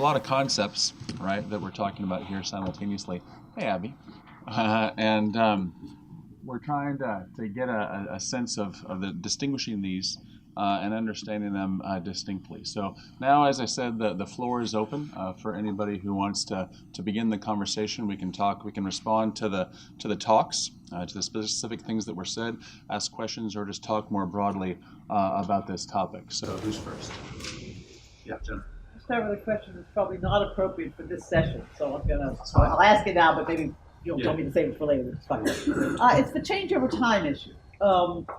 lot of concepts, right, that we're talking about here simultaneously. Hey, Abby. And we're trying to get a sense of the distinguishing these and understanding them distinctly. So now, as I said, the floor is open for anybody who wants to begin the conversation. We can talk. We can respond to the talks, to the specific things that were said, ask questions, or just talk more broadly about this topic. So who's first? Yeah, Jennifer. I'll start with a question that's probably not appropriate for this session, so I'll ask it now, but maybe you'll tell me to save it for later. It's fine. It's the change over time issue.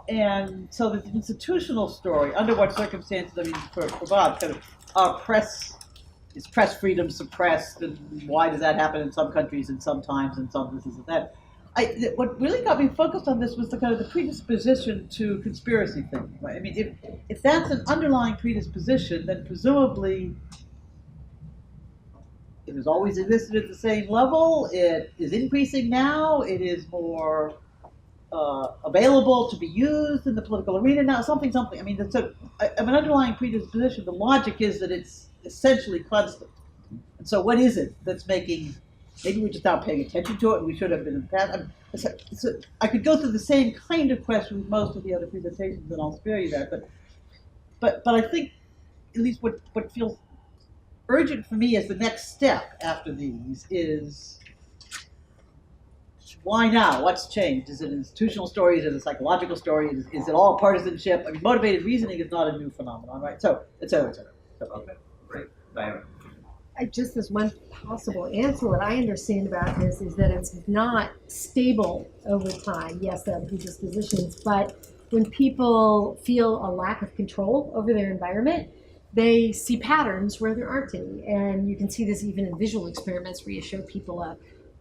And so the institutional story, under what circumstances, I mean, for Bob, kind of is press freedom suppressed, and why does that happen in some countries and sometimes and some this and that? What really got me focused on this was the kind of the predisposition to conspiracy thinking. Right? I mean, if that's an underlying predisposition, then presumably it has always existed at the same level. It is increasing now. It is more available to be used in the political arena now. Something. I mean, of an underlying predisposition. The logic is that it's essentially constant. And so, what is it that's making? Maybe we're just not paying attention to it, and we should have been in the past. I could go through the same kind of question with most of the other presentations, and I'll spare you that. But I think at least what feels urgent for me as the next step after these is why now? What's changed? Is it an institutional story? Is it a psychological story? Is it all partisanship? I mean, motivated reasoning is not a new phenomenon, right? So, et cetera, et cetera. Okay, great. Diana. Just as one possible answer, what I understand about this is that it's not stable over time. Yes, there are predispositions, but when people feel a lack of control over their environment, they see patterns where there aren't any. And you can see this even in visual experiments where you show people a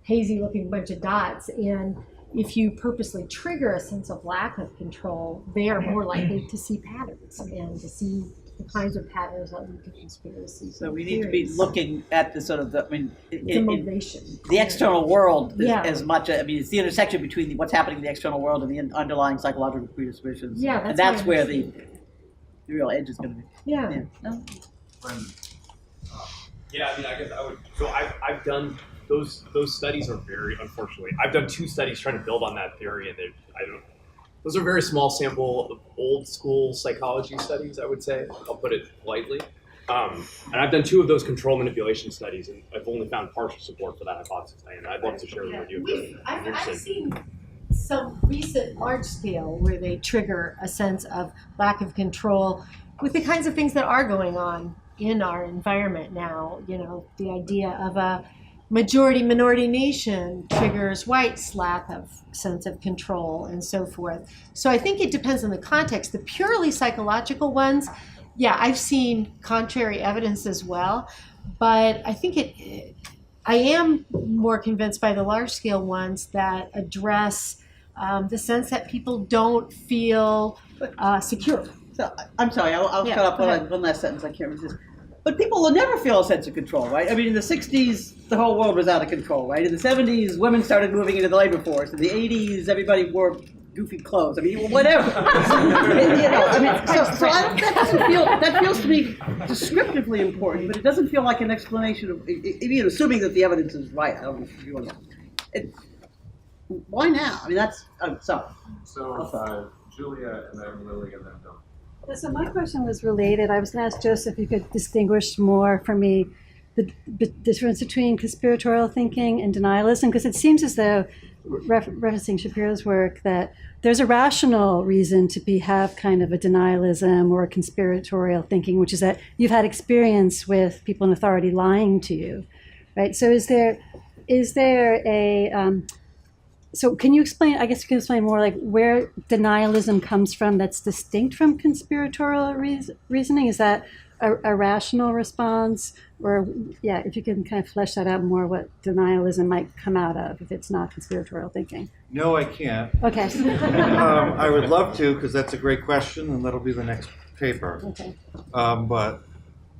hazy looking bunch of dots. And if you purposely trigger a sense of lack of control, they are more likely to see patterns and to see the kinds of patterns that lead to conspiracies. So we need to be looking at the sort of the motivation, the external world as much. I mean, it's the intersection between what's happening in the external world and the underlying psychological predispositions. Yeah, and that's where the real edge is going to be. Yeah. No? Yeah, I mean, I guess I would. So I've done those studies are very, unfortunately, I've done 2 studies trying to build on that theory, and those are very small sample of old school psychology studies, I would say. I'll put it lightly. And I've done 2 of those control manipulation studies, and I've only found partial support for that hypothesis. And I'd love to share them with you. I've seen some recent large scale where they trigger a sense of lack of control with the kinds of things that are going on in our environment now. You know, the idea of a majority-minority nation triggers whites' lack of sense of control and so forth. So I think it depends on the context. The purely psychological ones, yeah, I've seen contrary evidence as well, but I think I am more convinced by the large-scale ones that address the sense that people don't feel secure. So I'm sorry, I'll cut off one last sentence. I can't resist. But people will never feel a sense of control, right? I mean, in the 60s, the whole world was out of control, right? In the 70s, women started moving into the labor force. In the 80s, everybody wore goofy clothes. I mean, whatever. So that feels to me descriptively important, but it doesn't feel like an explanation of, even assuming that the evidence is right. I don't know if you want to. Why now? I mean, that's, sorry. So, Julia, and then Lily, and then Bill. Yeah, so my question was related. I was going to ask Joseph if you could distinguish more for me the difference between conspiratorial thinking and denialism, because it seems as though, referencing Shapiro's work, that there's a rational reason to have kind of a denialism or a conspiratorial thinking, which is that you've had experience with people in authority lying to you, right? So is there a so can you explain, I guess you can explain more like where denialism comes from that's distinct from conspiratorial reasoning? Is that a rational response? Or, yeah, if you can kind of flesh that out more, what denialism might come out of if it's not conspiratorial thinking. No, I can't. Okay. I would love to, because that's a great question, and that'll be the next paper. Okay. But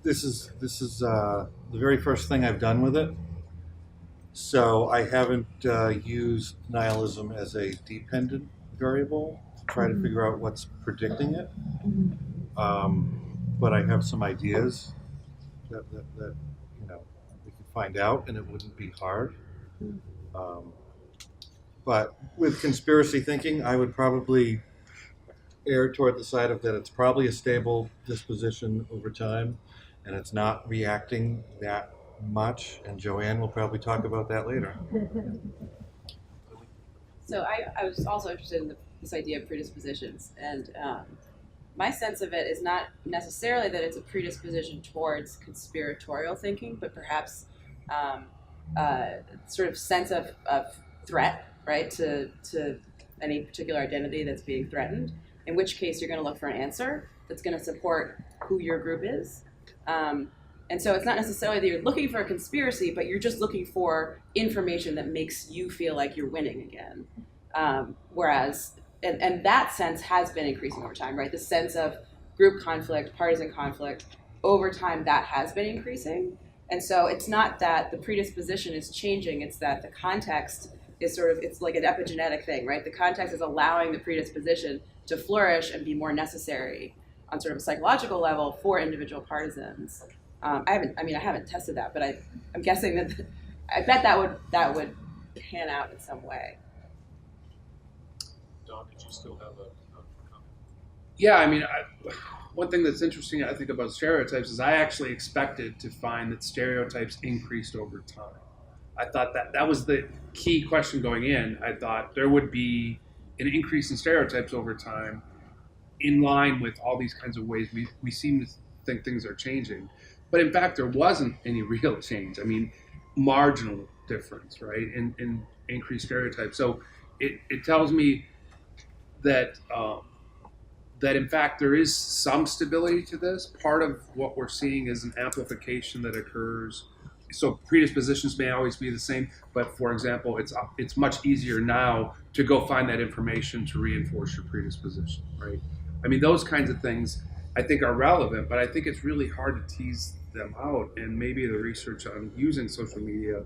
this is the very first thing I've done with it. So I haven't used nihilism as a dependent variable to try to figure out what's predicting it. But I have some ideas that find out, and it wouldn't be hard. But with conspiracy thinking, I would probably err toward the side of that it's probably a stable disposition over time, and it's not reacting that much. And Joanne will probably talk about that later. So I was also interested in this idea of predispositions, and my sense of it is not necessarily that it's a predisposition towards conspiratorial thinking, but perhaps sort of sense of threat, right, to any particular identity that's being threatened, in which case you're going to look for an answer that's going to support who your group is. And so it's not necessarily that you're looking for a conspiracy, but you're just looking for information that makes you feel like you're winning again. Whereas, and that sense has been increasing over time, right? The sense of group conflict, partisan conflict, over time that has been increasing. And so it's not that the predisposition is changing, it's that the context is sort of, it's like an epigenetic thing, right? The context is allowing the predisposition to flourish and be more necessary on sort of a psychological level for individual partisans. I haven't tested that, but I'm guessing that I bet that would pan out in some way. Don, did you still have a comment? Yeah, I mean, one thing that's interesting, I think, about stereotypes is I actually expected to find that stereotypes increased over time. I thought that was the key question going in. I thought there would be an increase in stereotypes over time in line with all these kinds of ways we seem to think things are changing. But in fact, there wasn't any real change. I mean, marginal difference, right, in increased stereotypes. So it tells me that that in fact there is some stability to this. Part of what we're seeing is an amplification that occurs. So predispositions may always be the same, but for example, it's much easier now to go find that information to reinforce your predisposition, right? I mean, those kinds of things I think are relevant, but I think it's really hard to tease them out, and maybe the research on using social media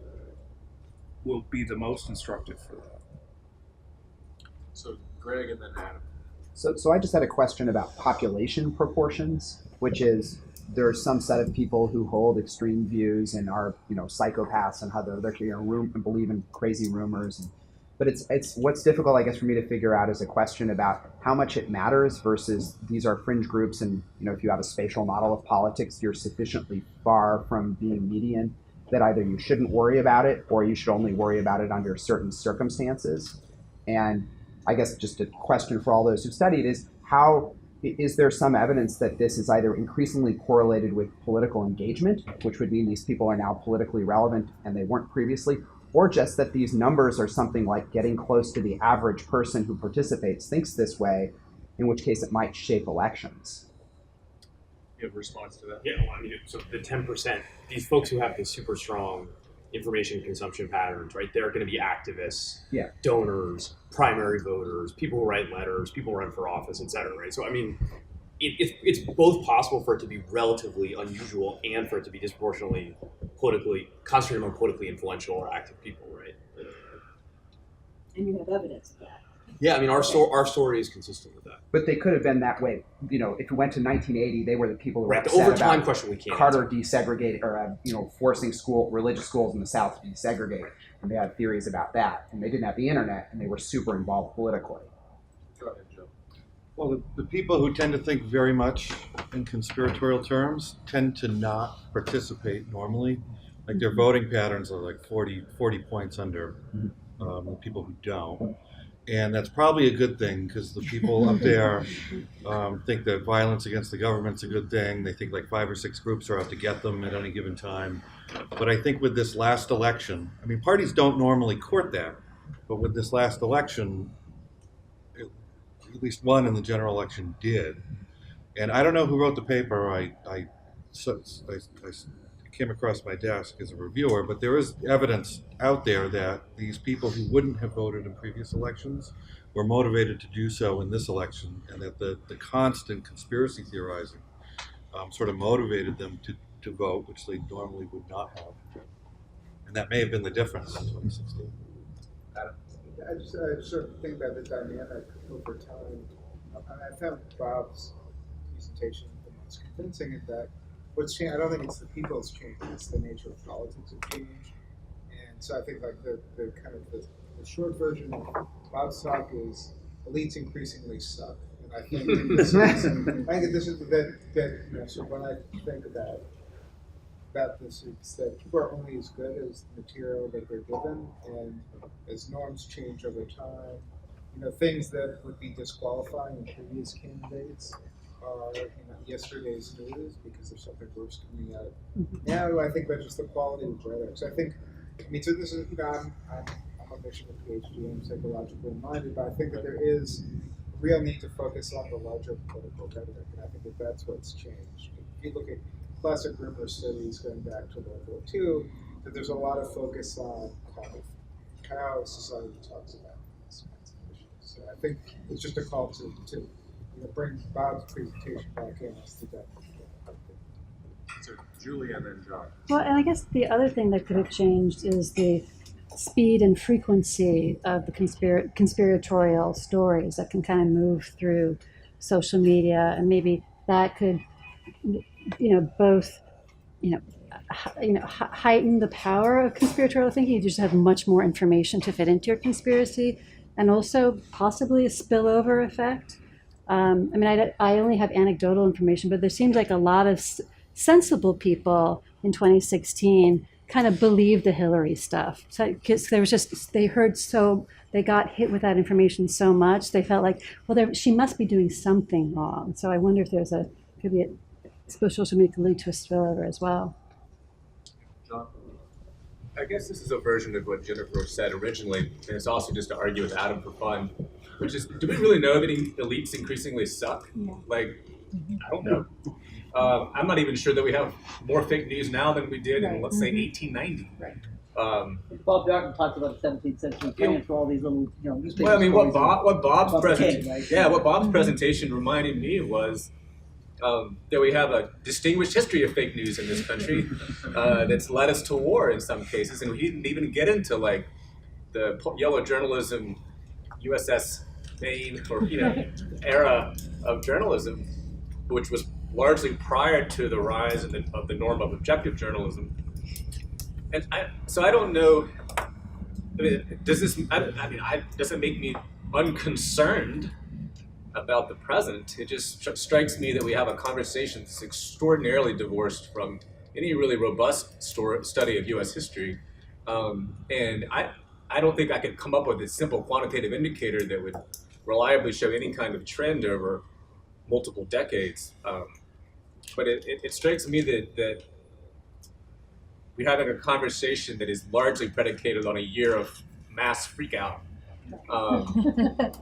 will be the most instructive for that. So Greg and then Adam. So I just had a question about population proportions, which is there's some set of people who hold extreme views and are, psychopaths and how they're and believe in crazy rumors. But it's what's difficult, I guess, for me to figure out is a question about how much it matters versus these are fringe groups. And, if you have a spatial model of politics, you're sufficiently far from being median that either you shouldn't worry about it or you should only worry about it under certain circumstances. And I guess just a question for all those who've studied is there some evidence that this is either increasingly correlated with political engagement, which would mean these people are now politically relevant and they weren't previously, or just that these numbers are something like getting close to the average person who participates thinks this way, in which case it might shape elections? You have a response to that? Yeah, well, I mean, so the 10%, these folks who have these super strong information consumption patterns, right? They're going to be activists, donors, primary voters, people who write letters, people who run for office, et cetera, right? So, I mean, it's both possible for it to be relatively unusual and for it to be disproportionately concentrated among politically influential or active people, right? And you have evidence of that. Yeah, I mean, our story is consistent with that. But they could have been that way. If you went to 1980, they were the people who were Right, the upset over time about question we can't Carter answer. desegregating or forcing religious schools in the South to desegregate, and they had theories about that, and they didn't have the internet, and they were super involved politically. Go ahead, Joe. Well, the people who tend to think very much in conspiratorial terms tend to not participate normally. Like their voting patterns are like 40 points under the people who don't. And that's probably a good thing because the people up there think that violence against the government's a good thing. They think like 5 or 6 groups are out to get them at any given time. But I think with this last election, I mean, parties don't normally court that, but with this last election, at least one in the general election did. And I don't know who wrote the paper. I came across my desk as a reviewer, but there is evidence out there that these people who wouldn't have voted in previous elections were motivated to do so in this election, and that the constant conspiracy theorizing sort of motivated them to vote, which they normally would not have. And that may have been the difference in 2016. I sort of think about the dynamic over time. I found Bob's presentation the most convincing in that what's changed, I don't think it's the people that's changed, it's the nature of politics have changed. And so I think like the kind of the short version of Bob's talk is elites increasingly suck. And I think this is that so when I think about this, it's that people are only as good as the material that they're given, and as norms change over time, things that would be disqualifying in previous candidates are yesterday's news because there's something worse coming out. Now I think about just the quality of rhetoric. So I think, so this is, I'm a mission of PhD, I'm psychologically minded, but I think that there is a real need to focus on the larger political rhetoric, and I think that that's what's changed. If you look at classic rumor studies going back to World War II, that there's a lot of focus on how society talks about these kinds of issues. So I think it's just a call to bring Bob's presentation back in as to that. So Julie and then John. Well, and I guess the other thing that could have changed is the speed and frequency of the conspiratorial stories that can kind of move through social media, and maybe that could, both, heighten the power of conspiratorial thinking. You just have much more information to fit into your conspiracy, and also possibly a spillover effect. I only have anecdotal information, but there seems like a lot of sensible people in 2016 kind of believed the Hillary stuff. So, because they got hit with that information so much, they felt like, well, she must be doing something wrong. So I wonder if could be social media could lead to a spillover as well. John? I guess this is a version of what Jennifer said originally, and it's also just to argue with Adam for fun, which is, do we really know that elites increasingly suck? Yeah. I don't know. I'm not even sure that we have more fake news now than we did in, let's say, 1890. Right. Bob Darton talked about the 17th century France for all these little, newspaper well, I mean, what Bob's presentation reminded me was that we have a distinguished history of fake news in this country that's led us to war in some cases, and we didn't even get into like the yellow journalism, USS Maine, or era of journalism, which was largely prior to the rise of the norm of objective journalism. And so I don't know. I mean, does it make me unconcerned about the present? It just strikes me that we have a conversation that's extraordinarily divorced from any really robust study of U.S. history, and I don't think I could come up with a simple quantitative indicator that would reliably show any kind of trend over multiple decades. But it strikes me that we're having a conversation that is largely predicated on a year of mass freakout,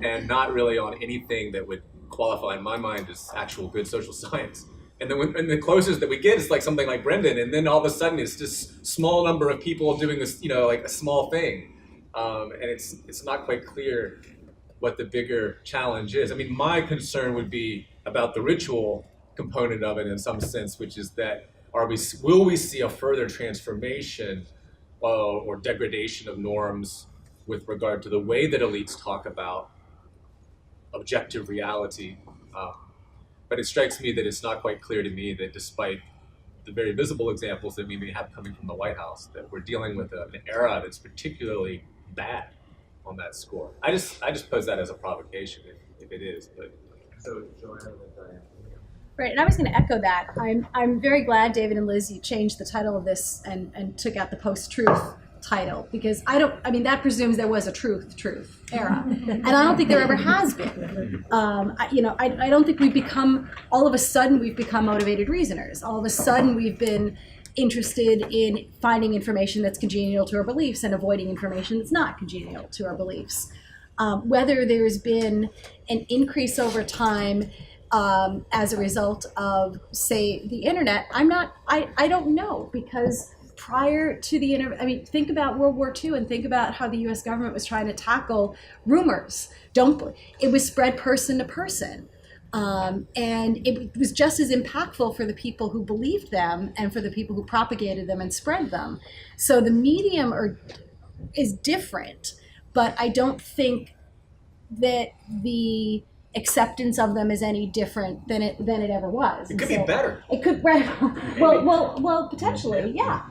and not really on anything that would qualify in my mind as actual good social science. And then and the closest that we get is like something like Brendan, and then all of a sudden it's just small number of people doing this, like a small thing, and it's not quite clear what the bigger challenge is. I mean, my concern would be about the ritual component of it in some sense, which is that will we see a further transformation or degradation of norms with regard to the way that elites talk about objective reality? But it strikes me that it's not quite clear to me that despite the very visible examples that we may have coming from the White House, that we're dealing with an era that's particularly bad on that score. I just pose that as a provocation if it is. But So Joanna and Diane. Right, and I was going to echo that. I'm very glad, David and Liz, you changed the title of this and took out the post-truth title, because that presumes there was a truth era, and I don't think there ever has been. I don't think all of a sudden we've become motivated reasoners. All of a sudden we've been interested in finding information that's congenial to our beliefs and avoiding information that's not congenial to our beliefs. Whether there's been an increase over time as a result of, say, the internet, I don't know, because prior to the internet, think about World War II and think about how the U.S. government was trying to tackle rumors. It was spread person to person. And it was just as impactful for the people who believed them and for the people who propagated them and spread them. So the medium is different, but I don't think that the acceptance of them is any different than it ever was. It could be better. It could, right? Well, potentially, yeah.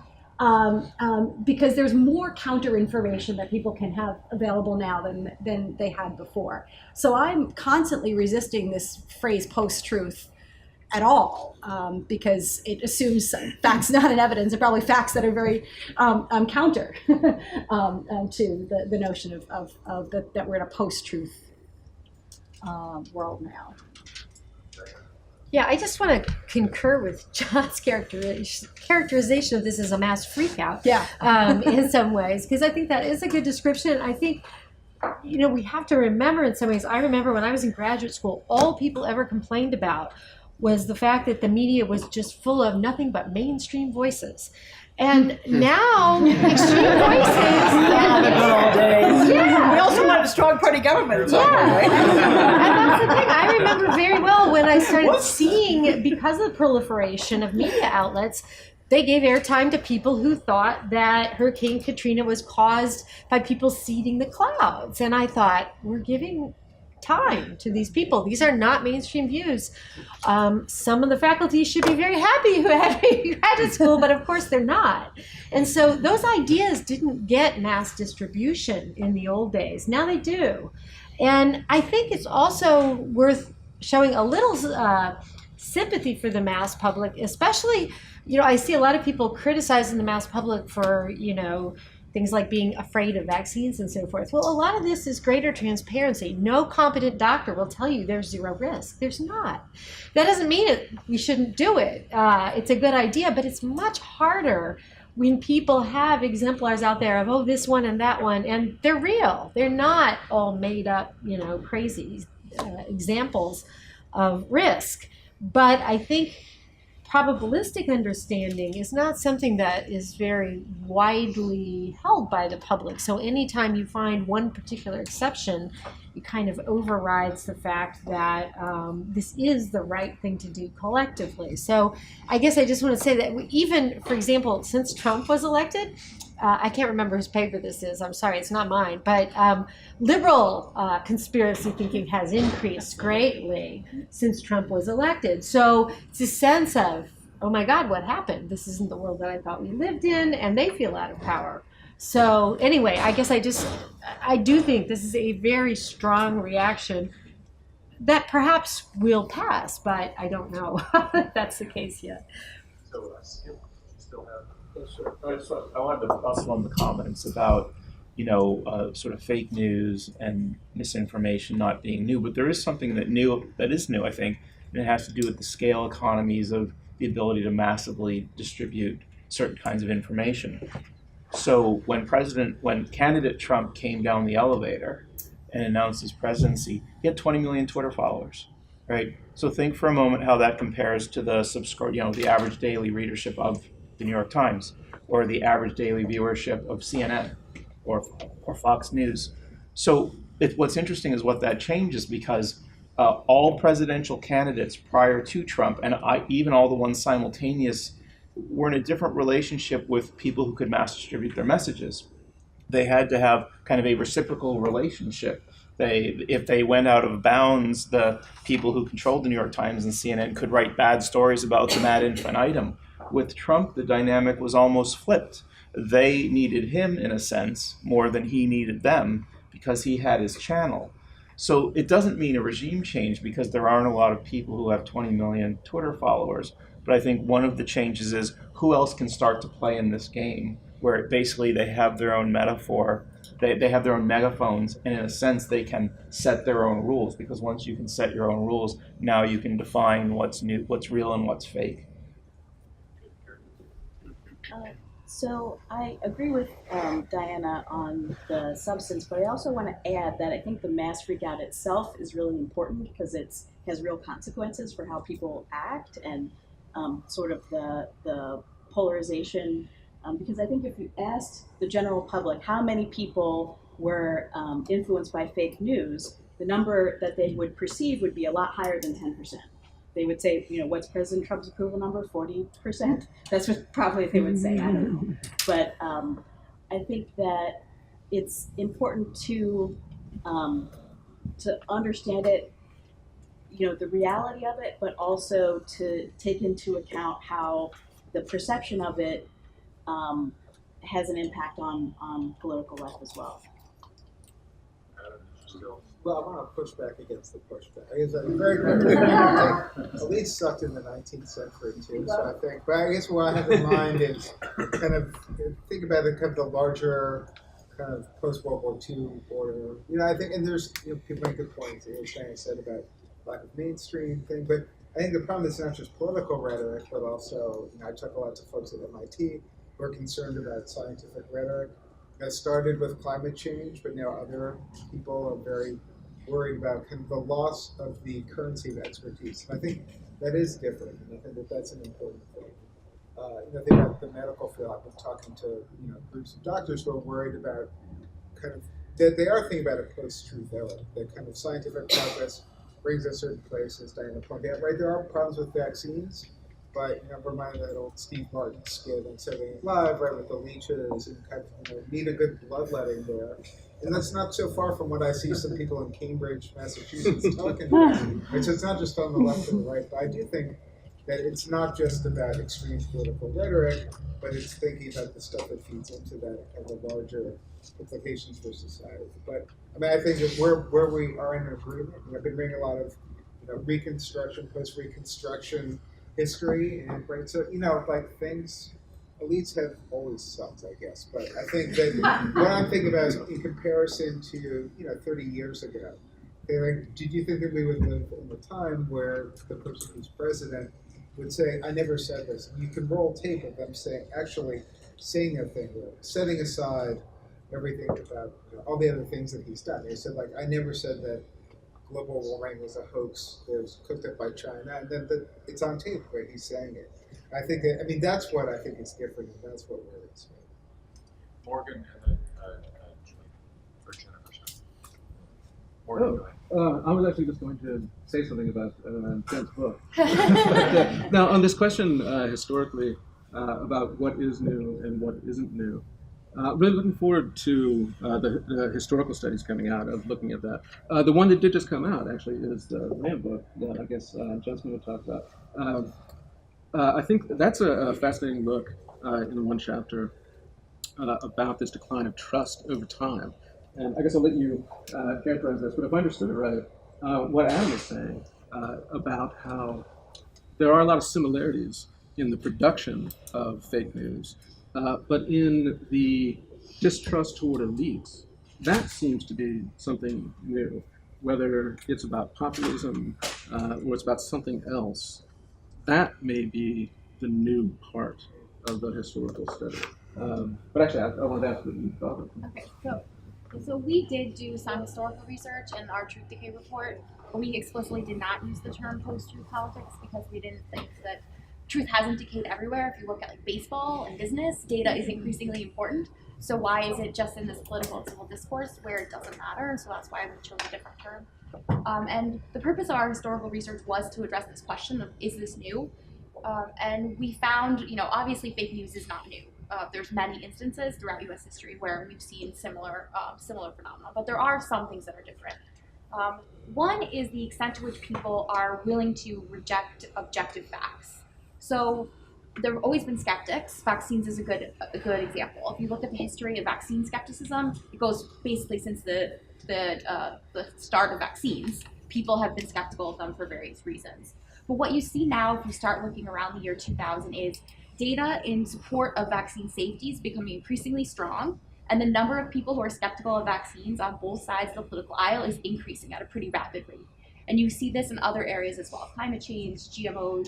Because there's more counter information that people can have available now than they had before. So I'm constantly resisting this phrase post-truth at all, because it assumes facts not in evidence, and probably facts that are very counter to the notion of that we're in a post-truth world now. Yeah, I just want to concur with John's characterization of this as a mass freakout. Yeah. In some ways, because I think that is a good description. I think, we have to remember in some ways, I remember when I was in graduate school, all people ever complained about was the fact that the media was just full of nothing but mainstream voices. And now, extreme voices. We also wanted a strong party government. Right? And that's the thing. I remember very well when I started seeing, because of the proliferation of media outlets, they gave airtime to people who thought that Hurricane Katrina was caused by people seeding the clouds. And I thought, we're giving time to these people. These are not mainstream views. Some of the faculty should be very happy who had graduate school, but of course they're not. And so those ideas didn't get mass distribution in the old days. Now they do. And I think it's also worth showing a little sympathy for the mass public, especially, I see a lot of people criticizing the mass public for, things like being afraid of vaccines and so forth. Well, a lot of this is greater transparency. No competent doctor will tell you there's zero risk. There's not. That doesn't mean we shouldn't do it. It's a good idea, but it's much harder when people have exemplars out there of, this one and that one, and they're real. They're not all made up, crazy examples of risk. But I think probabilistic understanding is not something that is very widely held by the public. So anytime you find one particular exception, it kind of overrides the fact that this is the right thing to do collectively. So I guess I just want to say that even, for example, since Trump was elected, I can't remember whose paper this is. I'm sorry, it's not mine. But liberal conspiracy thinking has increased greatly since Trump was elected. So it's a sense of, oh my God, what happened? This isn't the world that I thought we lived in, and they feel out of power. So anyway, I guess I do think this is a very strong reaction that perhaps will pass, but I don't know if that's the case yet. So, still have. Sure. I wanted to also on the comments about, sort of fake news and misinformation not being new, but there is something that is new, I think, and it has to do with the scale economies of the ability to massively distribute certain kinds of information. So when candidate Trump came down the elevator and announced his presidency, he had 20 million Twitter followers, right? So think for a moment how that compares to the average daily readership of the New York Times, or the average daily viewership of CNN or Fox News. So what's interesting is what that changes, because all presidential candidates prior to Trump, and even all the ones simultaneous, were in a different relationship with people who could mass distribute their messages. They had to have kind of a reciprocal relationship. If they went out of bounds, the people who controlled the New York Times and CNN could write bad stories about them ad infinitum. With Trump, the dynamic was almost flipped. They needed him, in a sense, more than he needed them, because he had his channel. So it doesn't mean a regime change, because there aren't a lot of people who have 20 million Twitter followers. But I think one of the changes is who else can start to play in this game, where basically they have their own metaphor, they have their own megaphones, and in a sense they can set their own rules, because once you can set your own rules, now you can define what's new, what's real, and what's fake. So I agree with Diana on the substance, but I also want to add that I think the mass freakout itself is really important, because it has real consequences for how people act, and sort of the polarization. Because I think if you asked the general public how many people were influenced by fake news, the number that they would perceive would be a lot higher than 10%. They would say, what's President Trump's approval number? 40%? That's what probably they would say. I don't know. But I think that it's important to understand it the reality of it, but also to take into account how the perception of it has an impact on political life as well. Well, I want to push back against the pushback. I guess I'm very elites sucked in the 19th century too. So I think, but I guess what I have in mind is kind of think about it, kind of the larger kind of post World War II order. I think, and there's people make good points. Shane said about lack of mainstream thing, but I think the problem is not just political rhetoric, but also I talk a lot to folks at MIT who are concerned about scientific rhetoric. That started with climate change, but now other people are very worried about kind of the loss of the currency of expertise. And I think that is different, and I think that that's an important thing. Think about the medical field. I've been talking to groups of doctors who are worried about kind of that they are thinking about a post-truth era. That kind of scientific progress brings us certain places. Diana pointed out, right? There are problems with vaccines. But remind that old Steve Martin skit on Saturday Night Live, right, with the leeches and kind of need a good bloodletting there. And that's not so far from what I see some people in Cambridge, Massachusetts talking about. So it's not just on the left and the right, but I do think that it's not just about extreme political rhetoric, but it's thinking about the stuff that feeds into that and the larger implications for society. But I think that where we are in agreement, I've been reading a lot of Reconstruction, post-Reconstruction history, and right, so like things, elites have always sucked, I guess. But I think that what I'm thinking about is in comparison to 30 years ago. Did you think that we would live in a time where the person who's president would say, "I never said this"? You can roll tape of them saying their thing, setting aside everything about all the other things that he's done. They said, like, "I never said that global warming was a hoax. It was cooked up by China," and then it's on tape where he's saying it. I think that, that's what I think is different, and that's what worries me. Morgan, and then for Jennifer. Morgan, go ahead. I was actually just going to say something about Jen's book. But, now, on this question historically about what is new and what isn't new, really looking forward to the historical studies coming out of looking at that. The one that did just come out, actually, is the Rand book that I guess Jen's going to talk about. I think that's a fascinating look in one chapter about this decline of trust over time. And I guess I'll let you characterize this, but if I understood it right, what Adam is saying about how there are a lot of similarities in the production of fake news, but in the distrust toward elites, that seems to be something new, whether it's about populism or it's about something else. That may be the new part of the historical study. But actually, I wanted to ask what you thought of it. Okay, so we did do some historical research in our Truth Decay report. We explicitly did not use the term post-truth politics because we didn't think that truth hasn't decayed everywhere. If you look at like baseball and business, data is increasingly important. So why is it just in this political and civil discourse where it doesn't matter? And so that's why we chose a different term. And the purpose of our historical research was to address this question of, is this new? And we found, obviously fake news is not new. There's many instances throughout U.S. history where we've seen similar phenomena, but there are some things that are different. One is the extent to which people are willing to reject objective facts. So there have always been skeptics. Vaccines is a good example. If you look at the history of vaccine skepticism, it goes basically since the start of vaccines. People have been skeptical of them for various reasons. But what you see now, if you start looking around the year 2000, is data in support of vaccine safety is becoming increasingly strong, and the number of people who are skeptical of vaccines on both sides of the political aisle is increasing at a pretty rapid rate. And you see this in other areas as well: climate change, GMOs,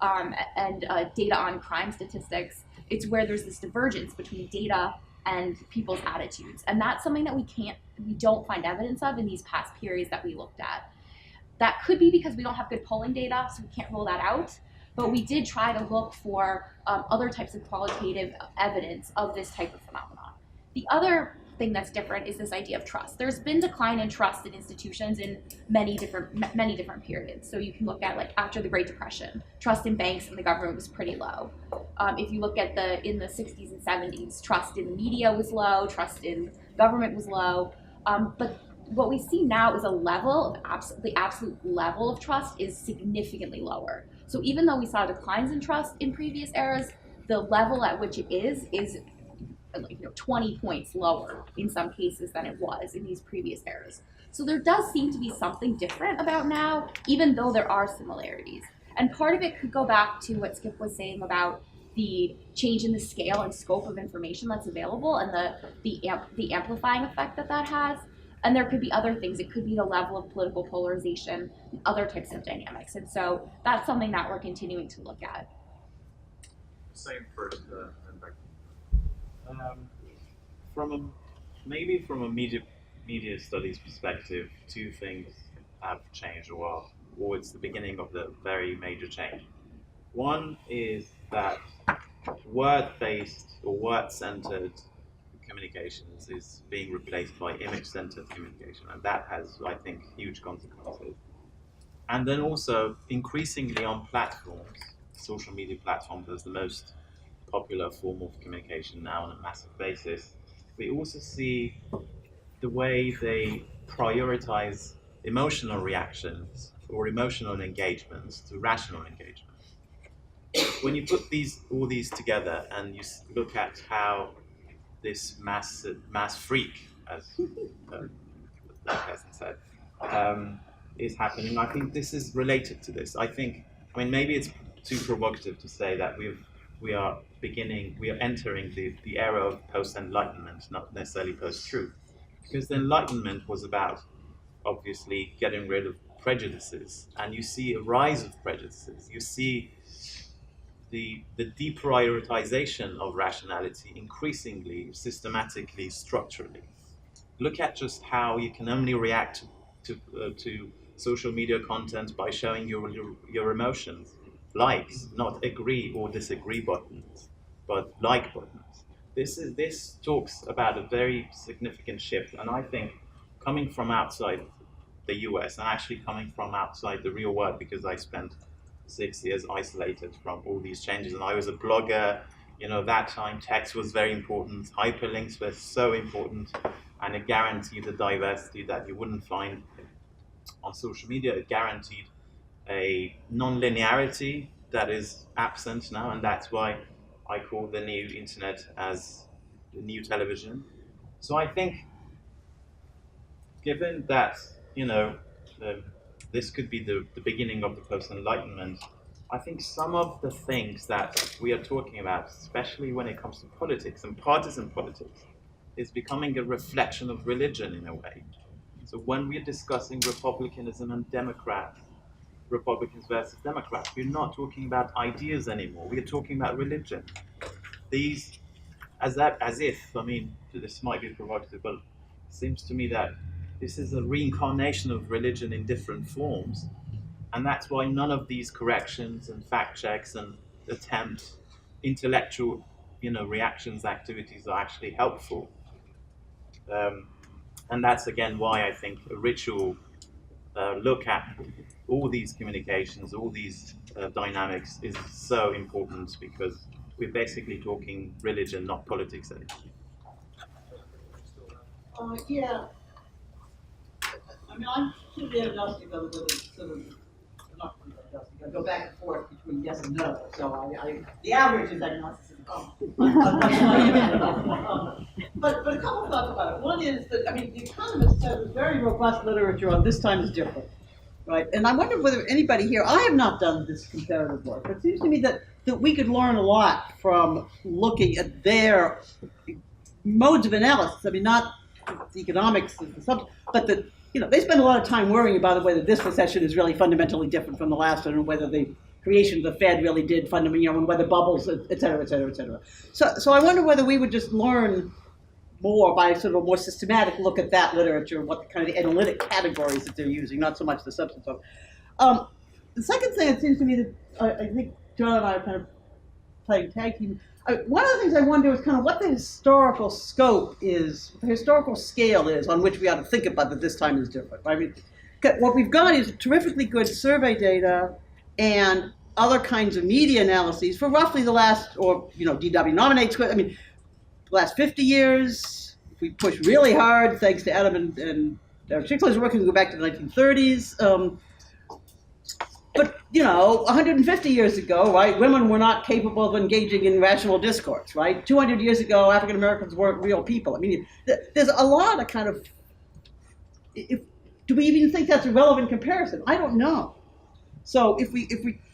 and data on crime statistics. It's where there's this divergence between data and people's attitudes, and that's something that we don't find evidence of in these past periods that we looked at. That could be because we don't have good polling data, so we can't rule that out. But we did try to look for other types of qualitative evidence of this type of phenomenon. The other thing that's different is this idea of trust. There's been decline in trust in institutions in many different periods. So you can look at, like, after the Great Depression, trust in banks and the government was pretty low. If you look at in the 60s and 70s, trust in the media was low, trust in government was low. But what we see now is a level of the absolute level of trust is significantly lower. So even though we saw declines in trust in previous eras, the level at which it is like 20 points lower in some cases than it was in these previous eras. So there does seem to be something different about now, even though there are similarities. And part of it could go back to what Skip was saying about the change in the scale and scope of information that's available and the amplifying effect that has. And there could be other things. It could be the level of political polarization, and other types of dynamics. And so that's something that we're continuing to look at. Same first, and back. Maybe from a media studies perspective, two things have changed, or it's the beginning of the very major change. One is that word-based or word-centered communications is being replaced by image-centered communication, and that has, I think, huge consequences. And then also, increasingly on platforms, social media platforms as the most popular form of communication now on a massive basis, we also see the way they prioritize emotional reactions or emotional engagements to rational engagements. When you put all these together and you look at how this mass freak, as that person said, is happening, I think this is related to this. I mean, maybe it's too provocative to say that we are entering the era of post-enlightenment, not necessarily post-truth, because the Enlightenment was about obviously getting rid of prejudices, and you see a rise of prejudices. You see the deprioritization of rationality increasingly, systematically, structurally. Look at just how you can only react to social media content by showing your emotions. Likes, not agree or disagree buttons, but like buttons. This talks about a very significant shift, and I think coming from outside the US and actually coming from outside the real world, because I spent 6 years isolated from all these changes, and I was a blogger. That time text was very important, hyperlinks were so important, and it guaranteed the diversity that you wouldn't find on social media. It guaranteed a non-linearity that is absent now, and that's why I call the new internet as the new television. So I think, given that this could be the beginning of the post-enlightenment, I think some of the things that we are talking about, especially when it comes to politics and partisan politics, is becoming a reflection of religion in a way. So when we're discussing republicanism and Republicans versus Democrats, we're not talking about ideas anymore. We're talking about religion. These, as if, I mean, this might be provocative, but it seems to me that this is a reincarnation of religion in different forms, and that's why none of these corrections and fact checks and intellectual, reactions activities are actually helpful. And that's again why I think a ritual look at all these communications, all these dynamics is so important, because we're basically talking religion, not politics anymore. Yeah. I mean, I'm completely agnostic of the sort of, not completely agnostic, I go back and forth between yes and no. So the average is agnosticism. But a couple of thoughts about it. One is that, I mean, The Economist has very robust literature on this time is different, right? And I wonder whether anybody here, I have not done this comparative work, but it seems to me that we could learn a lot from looking at their modes of analysis. I mean, not the economics is the subject, but they spend a lot of time worrying about whether this recession is really fundamentally different from the last one, and whether the creation of the Fed really did fundamentally, and whether bubbles, et cetera, et cetera, et cetera. So I wonder whether we would just learn more by sort of a more systematic look at that literature, what kind of the analytic categories that they're using, not so much the substance of it. The second thing, it seems to me that I think John and I are kind of playing tag team. One of the things I wonder is kind of what the historical scope is, what the historical scale is on which we ought to think about that this time is different. I mean, what we've got is terrifically good survey data and other kinds of media analyses for roughly the last, or DW nominates, I mean, the last 50 years. If we push really hard, thanks to Adam and Particularly working to go back to the 1930s. But, 150 years ago, right, women were not capable of engaging in rational discourse, right? 200 years ago, African Americans weren't real people. I mean, there's a lot of kind of, do we even think that's a relevant comparison? I don't know. So if we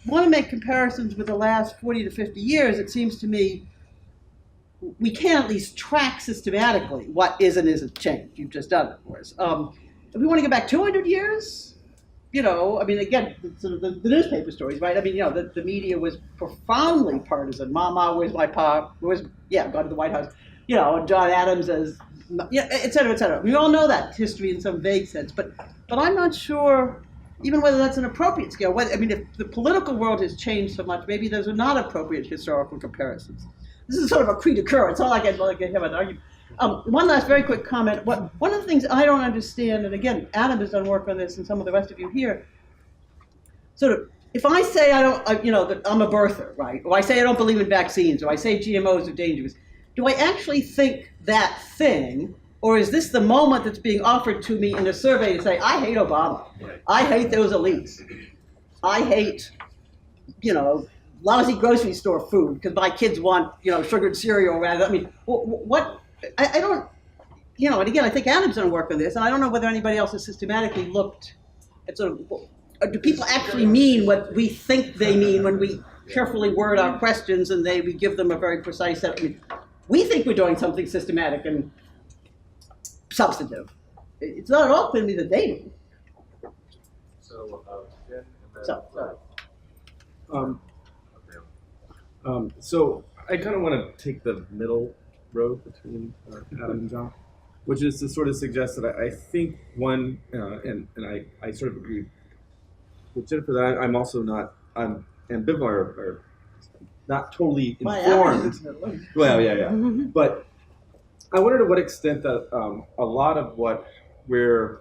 want to make comparisons with the last 40 to 50 years, it seems to me we can at least track systematically what is and isn't changed. You've just done it for us. If we want to go back 200 years, again, sort of the newspaper stories, right? The media was profoundly partisan. Mama, where's my pop? Gone to the White House. And John Adams as, et cetera, et cetera. We all know that history in some vague sense, but I'm not sure even whether that's an appropriate scale. If the political world has changed so much, maybe those are not appropriate historical comparisons. This is sort of a cri de coeur. It's not like I have an argument. One last very quick comment. One of the things I don't understand, and again, Adam has done work on this, and some of the rest of you here. Sort of, if I say that I'm a birther, right, or I say I don't believe in vaccines, or I say GMOs are dangerous, do I actually think that thing, or is this the moment that's being offered to me in a survey to say I hate Obama, I hate those elites, I hate, lousy grocery store food because my kids want, sugared cereal rather. What? I don't, and again, I think Adam's done work on this, and I don't know whether anybody else has systematically looked at sort of, do people actually mean what we think they mean when we carefully word our questions and we give them a very precise set? We think we're doing something systematic and substantive. It's not at all clear to me that they do. So, Jen, and then So I kind of want to take the middle road between Adam and John, which is to sort of suggest that I think one, and I sort of agree with Jennifer that I'm also not, I'm ambivalent or not totally informed. Well, yeah. But I wonder to what extent that a lot of what we're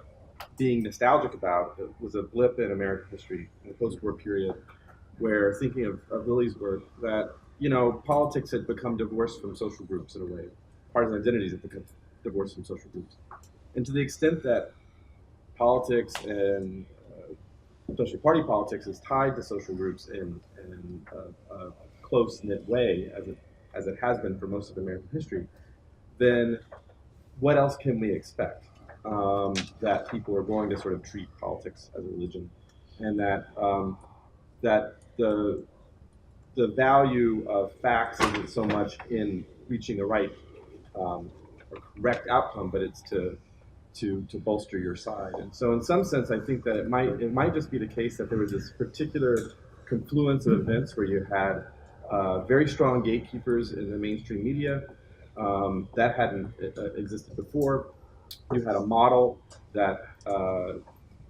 being nostalgic about was a blip in American history in the post-war period, where thinking of Lily's work, that politics had become divorced from social groups in a way. Partisan identities had become divorced from social groups. And to the extent that politics and especially party politics is tied to social groups in a close-knit way, as it has been for most of American history, then what else can we expect? That people are going to sort of treat politics as a religion, and that the value of facts isn't so much in reaching the right or correct outcome, but it's to bolster your side. And so in some sense, I think that it might just be the case that there was this particular confluence of events where you had very strong gatekeepers in the mainstream media that hadn't existed before. You had a model that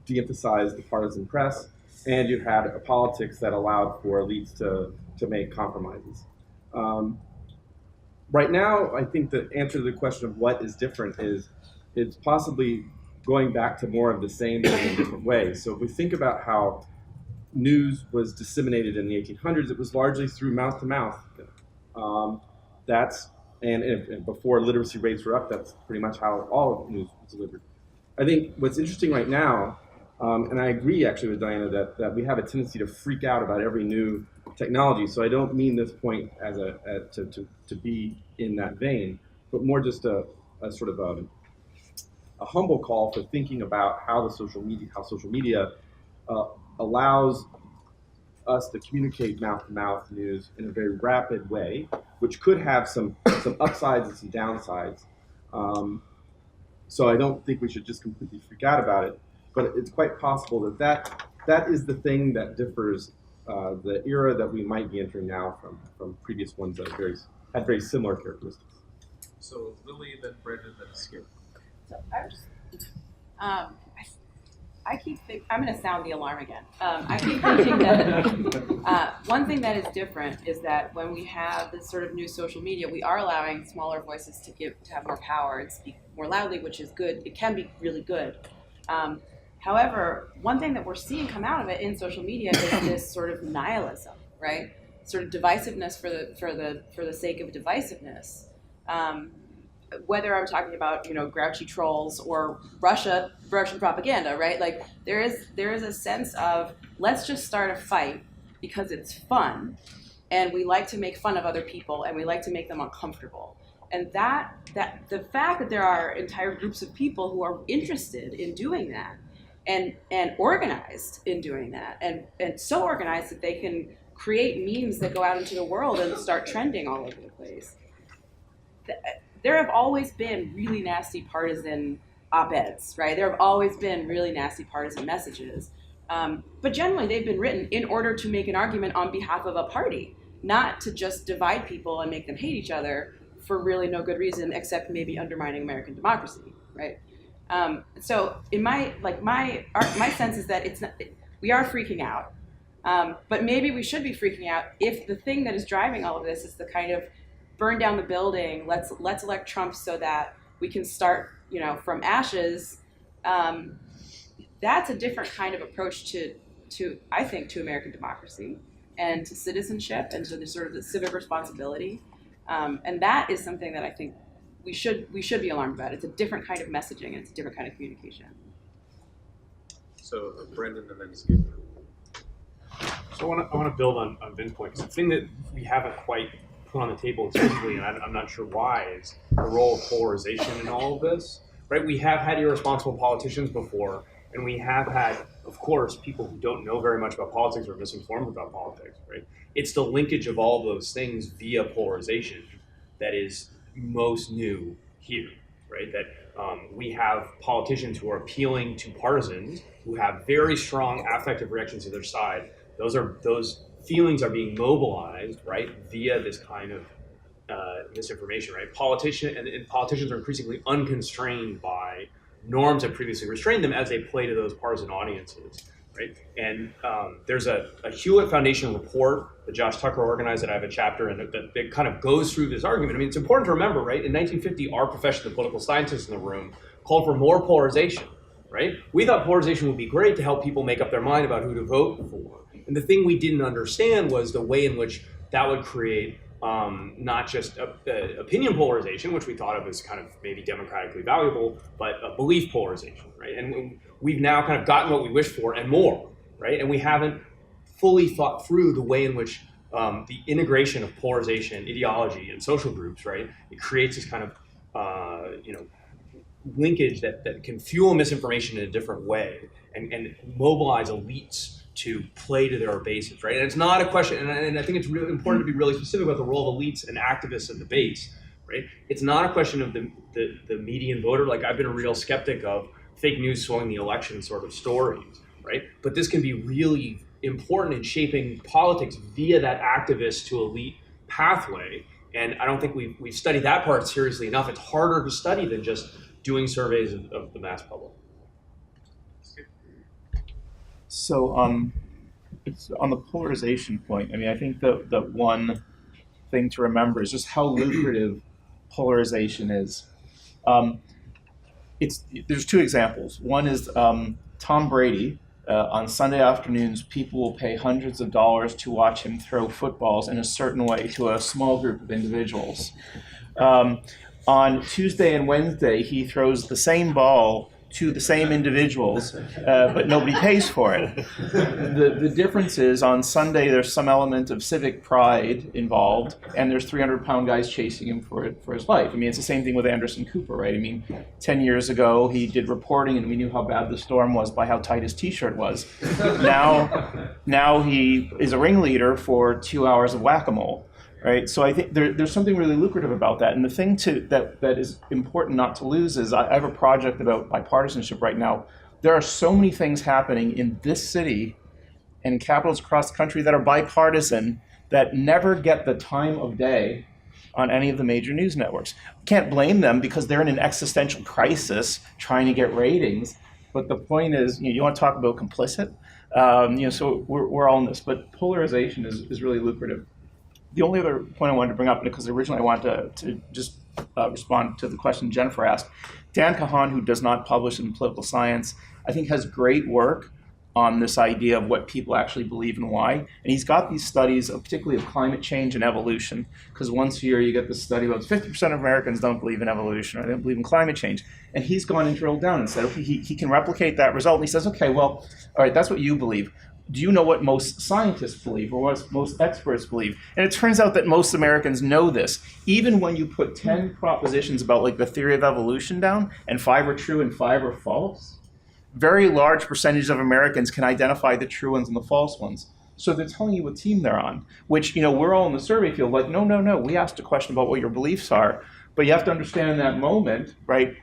de-emphasized the partisan press, and you had a politics that allowed for elites to make compromises. Right now, I think the answer to the question of what is different is it's possibly going back to more of the same but in a different way. So if we think about how news was disseminated in the 1800s, it was largely through mouth to mouth. And before literacy rates were up, that's pretty much how all news was delivered. I think what's interesting right now, and I agree actually with Diana that we have a tendency to freak out about every new technology. So I don't mean this point as to be in that vein, but more just a sort of a humble call for thinking about how social media allows us to communicate mouth-to-mouth news in a very rapid way, which could have some upsides and some downsides. So I don't think we should just completely freak out about it, but it's quite possible that is the thing that differs the era that we might be entering now from previous ones that had very similar characteristics. So Lily, then Brendan, then Skip. So I keep thinking, I'm going to sound the alarm again. I keep thinking that one thing that is different is that when we have this sort of new social media, we are allowing smaller voices to have more power and speak more loudly, which is good. It can be really good. However, one thing that we're seeing come out of it in social media is this sort of nihilism, right? Sort of divisiveness for the sake of divisiveness. whether I'm talking about, grouchy trolls or Russian propaganda, right? Like there is a sense of, let's just start a fight because it's fun, and we like to make fun of other people, and we like to make them uncomfortable. And that the fact that there are entire groups of people who are interested in doing that, and organized in doing that, and so organized that they can create memes that go out into the world and start trending all over the place. There have always been really nasty partisan op-eds, right? There have always been really nasty partisan messages. But generally, they've been written in order to make an argument on behalf of a party, not to just divide people and make them hate each other for really no good reason, except maybe undermining American democracy, right? So in my sense is that we are freaking out, but maybe we should be freaking out if the thing that is driving all of this is the kind of burn down the building, let's elect Trump so that we can start, from ashes. That's a different kind of approach to I think, to American democracy and to citizenship and to the sort of the civic responsibility. And that is something that I think we should be alarmed about. It's a different kind of messaging, and it's a different kind of communication. So Brendan and then Skip. So I want to build on Vin's point, because the thing that we haven't quite put on the table explicitly, and I'm not sure why, is the role of polarization in all of this, right? We have had irresponsible politicians before, and we have had, of course, people who don't know very much about politics or misinformed about politics, right? It's the linkage of all those things via polarization that is most new here, right? That we have politicians who are appealing to partisans who have very strong affective reactions to their side. Those feelings are being mobilized, right, via this kind of misinformation, right? Politicians are increasingly unconstrained by norms that previously restrained them as they play to those partisan audiences, right? And there's a Hewlett Foundation report that Josh Tucker organized that I have a chapter in that kind of goes through this argument. I mean, it's important to remember, right? In 1950, our profession, the political scientists in the room, called for more polarization, right? We thought polarization would be great to help people make up their mind about who to vote for. And the thing we didn't understand was the way in which that would create not just opinion polarization, which we thought of as kind of maybe democratically valuable, but a belief polarization, right? And we've now kind of gotten what we wished for and more, right? And we haven't fully thought through the way in which the integration of polarization, ideology, and social groups, right? It creates this kind of, linkage that can fuel misinformation in a different way and mobilize elites to play to their bases, right? And it's not a question, and I think it's really important to be really specific about the role of elites and activists at the base, right? It's not a question of the median voter. Like, I've been a real skeptic of fake news swung the election sort of stories, right? But this can be really important in shaping politics via that activist to elite pathway. And I don't think we've studied that part seriously enough. It's harder to study than just doing surveys of the mass public. So it's on the polarization point. I mean, I think the one thing to remember is just how lucrative polarization is. There's two examples. One is Tom Brady. On Sunday afternoons, people will pay hundreds of dollars to watch him throw footballs in a certain way to a small group of individuals. On Tuesday and Wednesday, he throws the same ball to the same individuals, but nobody pays for it. The difference is on Sunday there's some element of civic pride involved, and there's 300-pound guys chasing him for his life. I mean, it's the same thing with Anderson Cooper, right? I mean, 10 years ago he did reporting, and we knew how bad the storm was by how tight his T-shirt was. Now he is a ringleader for 2 hours of whack-a-mole. Right, so I think there's something really lucrative about that, and the thing that is important not to lose is I have a project about bipartisanship right now. There are so many things happening in this city and capitals across the country that are bipartisan that never get the time of day on any of the major news networks. Can't blame them because they're in an existential crisis trying to get ratings. But the point is, you want to talk about complicit, so we're all in this. But polarization is really lucrative. The only other point I wanted to bring up, because originally I wanted to just respond to the question Jennifer asked, Dan Kahan, who does not publish in political science, I think has great work on this idea of what people actually believe and why. And he's got these studies, particularly of climate change and evolution, because once a year you get this study about 50% of Americans don't believe in evolution or they don't believe in climate change. And he's gone and drilled down and said, okay, he can replicate that result. And he says, okay, well, all right, that's what you believe. Do you know what most scientists believe or what most experts believe? And it turns out that most Americans know this. Even when you put 10 propositions about like the theory of evolution down and 5 are true and 5 are false, very large percentage of Americans can identify the true ones and the false ones. So they're telling you what team they're on, which, we're all in the survey field like, no. We asked a question about what your beliefs are. But you have to understand in that moment, right,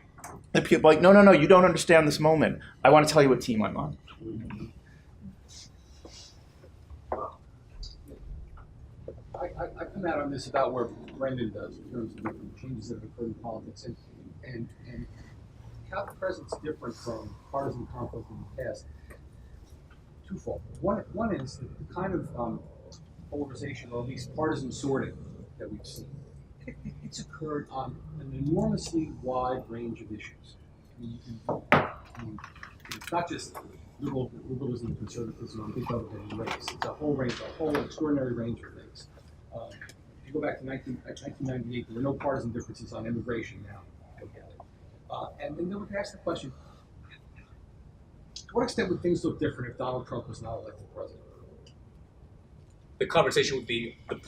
that people are like, no, you don't understand this moment. I want to tell you what team I'm on. I come out on this about where Brendan does in terms of different changes that have occurred in politics and how the present's different from partisan conflict in the past. Twofold. One is the kind of polarization, or at least partisan sorting, that we've seen. It's occurred on an enormously wide range of issues. It's not just liberalism and conservatism and think of it in race. It's a whole extraordinary range of things. If you go back to 1998, there were no partisan differences on immigration. Now, look at it. And then we can ask the question, to what extent would things look different if Donald Trump was not elected president? The conversation would be the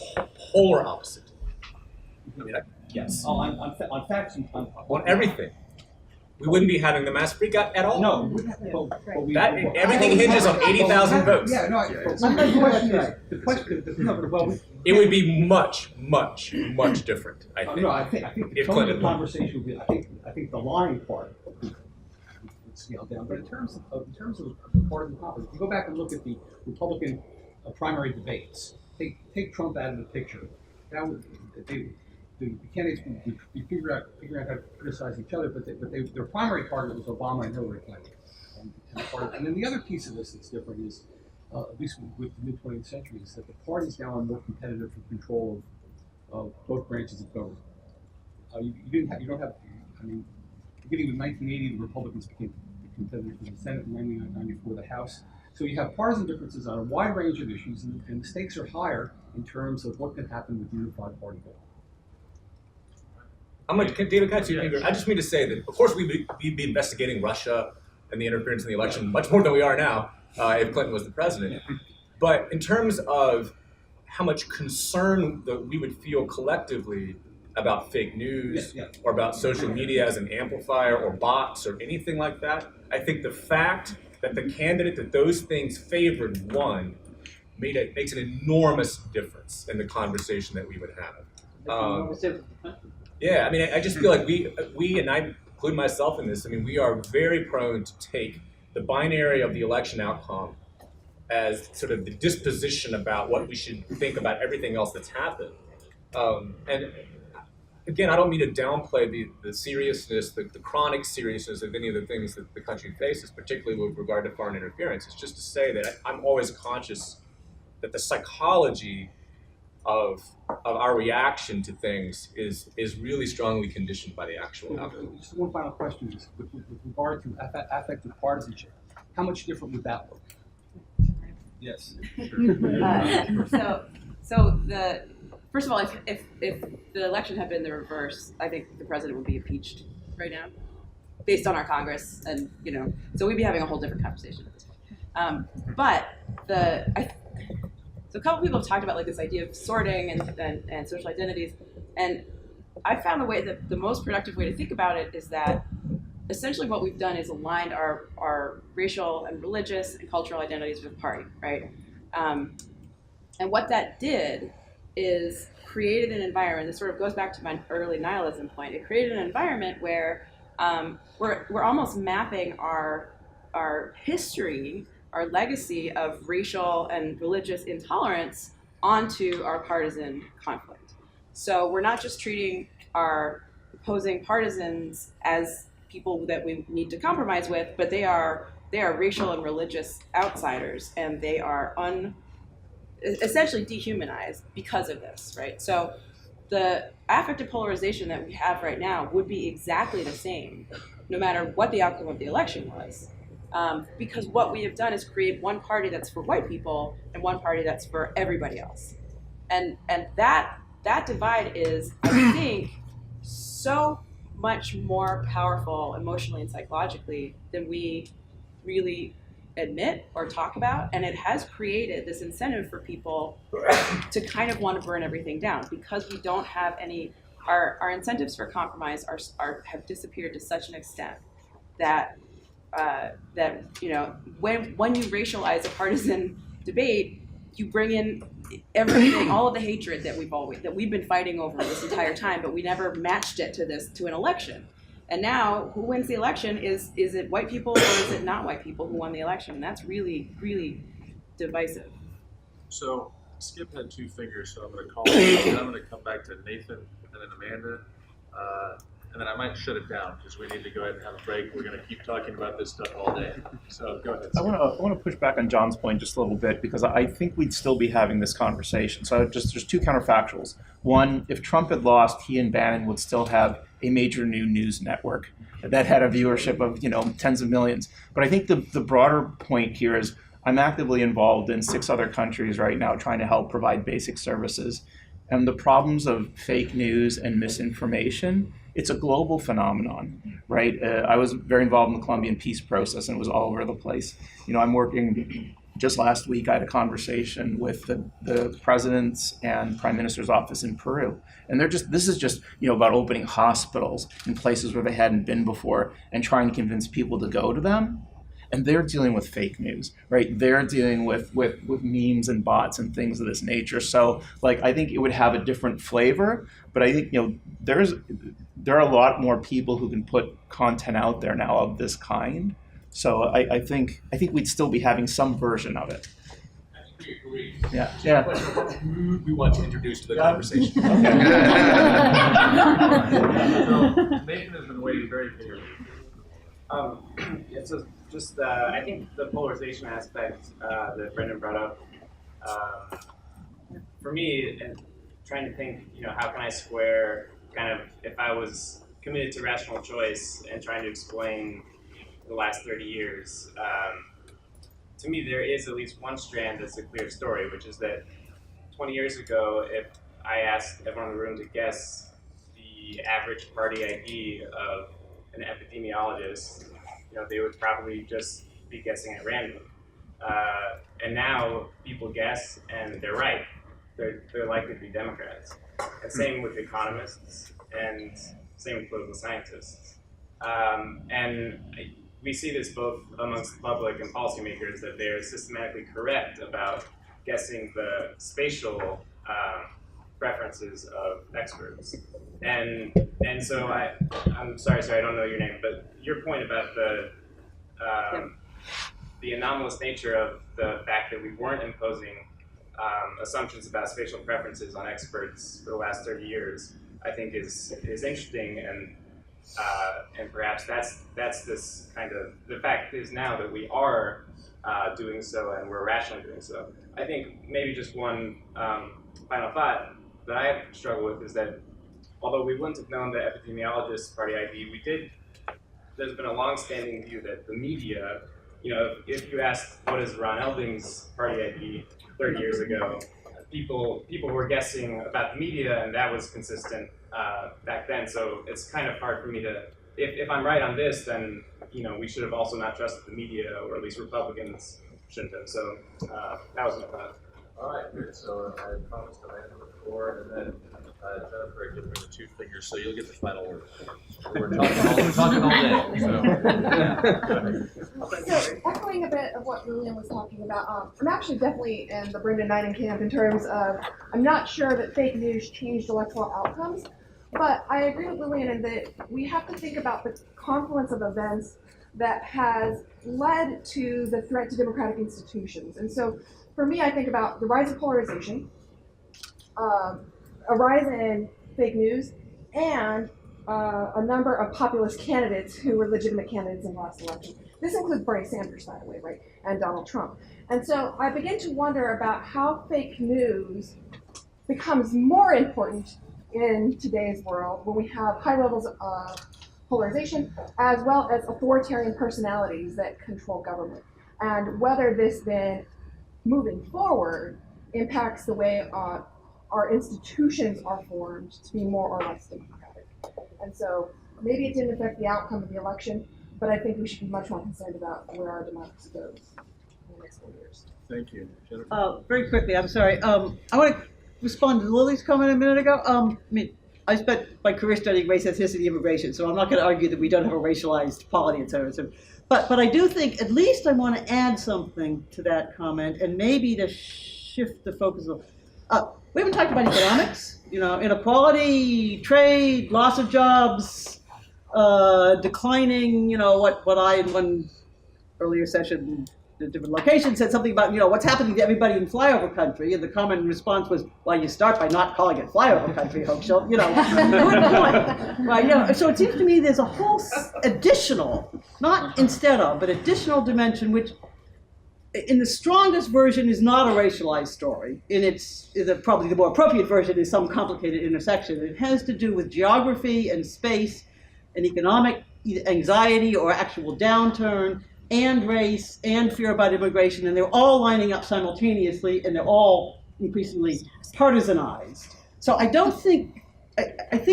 polar opposite. Yes. Oh, on facts and on everything. We wouldn't be having the mass freak out at all. No, everything hinges on 80,000 votes. Yeah, no, I'm not questioning that. The question, it would be much, much, much different. I think. No, I think the tone of the conversation would be. I think the lying part would scale down. But in terms of partisan conflict, if you go back and look at the Republican primary debates, take Trump out of the picture. That would the candidates would be figuring out how to criticize each other, but their primary target was Obama and Hillary Clinton. And then the other piece of this that's different is, at least with the mid-20th century, is that the parties now are more competitive for control of both branches of government. Beginning with 1980, the Republicans became competitive for the Senate, in 1994 the House. So you have partisan differences on a wide range of issues, and the stakes are higher in terms of what can happen with the unified party vote. David, I just mean to say that, of course, we'd be investigating Russia and the interference in the election much more than we are now if Clinton was the president. But in terms of how much concern that we would feel collectively about fake news or about social media as an amplifier or bots or anything like that, I think the fact that the candidate that those things favored won makes an enormous difference in the conversation that we would have. Yeah, I mean, I just feel like we, and I include myself in this, I mean, we are very prone to take the binary of the election outcome as sort of the disposition about what we should think about everything else that's happened. And again, I don't mean to downplay the seriousness, the chronic seriousness of any of the things that the country faces, particularly with regard to foreign interference. It's just to say that I'm always conscious that the psychology of our reaction to things is really strongly conditioned by the actual outcome. Just one final question is, with regard to affective partisanship, how much different would that look? Yes. First of all, if the election had been the reverse, I think the president would be impeached right now, based on our Congress, and so we'd be having a whole different conversation at this point. So a couple people have talked about like this idea of sorting and social identities, and I found the most productive way to think about it is that essentially what we've done is aligned our racial and religious and cultural identities with party, right? And what that did is created an environment. This sort of goes back to my early nihilism point. It created an environment where we're almost mapping our history, our legacy of racial and religious intolerance onto our partisan conflict. So we're not just treating our opposing partisans as people that we need to compromise with, but they are racial and religious outsiders, and they are essentially dehumanized because of this, right? So the affective polarization that we have right now would be exactly the same, no matter what the outcome of the election was. Because what we have done is create one party that's for white people and one party that's for everybody else. And that divide is, I think, so much more powerful emotionally and psychologically than we really admit or talk about, and it has created this incentive for people to kind of want to burn everything down because we don't have any. Our incentives for compromise have disappeared to such an extent that that when you racialize a partisan debate, you bring in everything, all of the hatred that we've been fighting over this entire time, but we never matched it to an election. And now, who wins the election? Is it white people or is it not white people who won the election? And that's really, really divisive. So Skip had 2 fingers, so I'm going to call him, and I'm going to come back to Nathan and then Amanda, and then I might shut it down because we need to go ahead and have a break. We're going to keep talking about this stuff all day. So go ahead. I want to push back on John's point just a little bit because I think we'd still be having this conversation. So there's 2 counterfactuals. One, if Trump had lost, he and Bannon would still have a major new news network that had a viewership of tens of millions. But I think the broader point here is I'm actively involved in 6 other countries right now trying to help provide basic services. And the problems of fake news and misinformation, it's a global phenomenon, right? I was very involved in the Colombian peace process and it was all over the place. I'm working, just last week I had a conversation with the president's and prime minister's office in Peru. And this is just about opening hospitals in places where they hadn't been before and trying to convince people to go to them. And they're dealing with fake news, right? They're dealing with memes and bots and things of this nature. So, I think it would have a different flavor. But I think there are a lot more people who can put content out there now of this kind. So I think we'd still be having some version of it. I think we agree. Yeah. Who we want to introduce to the conversation. So Nathan has been waiting very patiently. So just I think the polarization aspect that Brendan brought up, for me, and trying to think, how can I square kind of if I was committed to rational choice and trying to explain the last 30 years, to me there is at least one strand that's a clear story, which is that 20 years ago, if I asked everyone in the room to guess the average party ID of an epidemiologist, they would probably just be guessing at random. And now people guess and they're right. They're likely to be Democrats. And same with economists and same with political scientists. And we see this both amongst the public and policymakers that they're systematically correct about guessing the spatial preferences of experts. And so I'm sorry, I don't know your name, but your point about the anomalous nature of the fact that we weren't imposing assumptions about spatial preferences on experts for the last 30 years, I think is interesting, and perhaps that's this kind of, the fact is now that we are doing so and we're rationally doing so. I think maybe just one final thought that I struggle with is that although we wouldn't have known the epidemiologist party ID, there's been a long-standing view that the media, if you asked what is Ron Elding's party ID 30 years ago, people were guessing about the media, and that was consistent back then. So it's kind of hard for me to, if I'm right on this, then we should have also not trusted the media, or at least Republicans shouldn't have. So that was my thought. All right, good. So I promised Amanda the floor, and then Jennifer gives me the 2 fingers, so you'll get the final word. We're talking all day. So echoing a bit of what Lillian was talking about, I'm actually definitely in the Brendan Knighton camp in terms of I'm not sure that fake news changed electoral outcomes, but I agree with Lillian in that we have to think about the confluence of events that has led to the threat to democratic institutions. And so for me, I think about the rise of polarization, a rise in fake news, and a number of populist candidates who were legitimate candidates in the last election. This includes Bernie Sanders, by the way, right, and Donald Trump. And so I begin to wonder about how fake news becomes more important in today's world when we have high levels of polarization, as well as authoritarian personalities that control government. And whether this then, moving forward, impacts the way our institutions are formed to be more or less democratic. And so maybe it didn't affect the outcome of the election, but I think we should be much more concerned about where our democracy goes in the next 4 years. Thank you. Jennifer? Very quickly, I'm sorry. I want to respond to Lily's comment a minute ago. I mean, I spent my career studying race, ethnicity, immigration, so I'm not going to argue that we don't have a racialized polity, et cetera, et cetera. But I do think at least I want to add something to that comment, and maybe to shift the focus a little. We haven't talked about economics, inequality, trade, loss of jobs, declining, what I in one earlier session in a different location said something about, what's happening to everybody in flyover country, and the common response was, well, you start by not calling it flyover country, Hochschild, good point. Right, so it seems to me there's a whole additional, not instead of, but additional dimension, which in the strongest version is not a racialized story. Probably the more appropriate version is some complicated intersection. It has to do with geography and space and economic anxiety or actual downturn and race and fear about immigration, and they're all lining up simultaneously, and they're all increasingly partisanized. So I think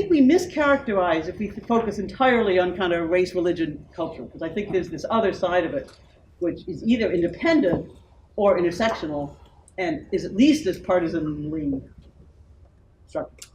we mischaracterize if we focus entirely on kind of race, religion, culture, because I think there's this other side of it, which is either independent or intersectional, and is at least as partisanly structured.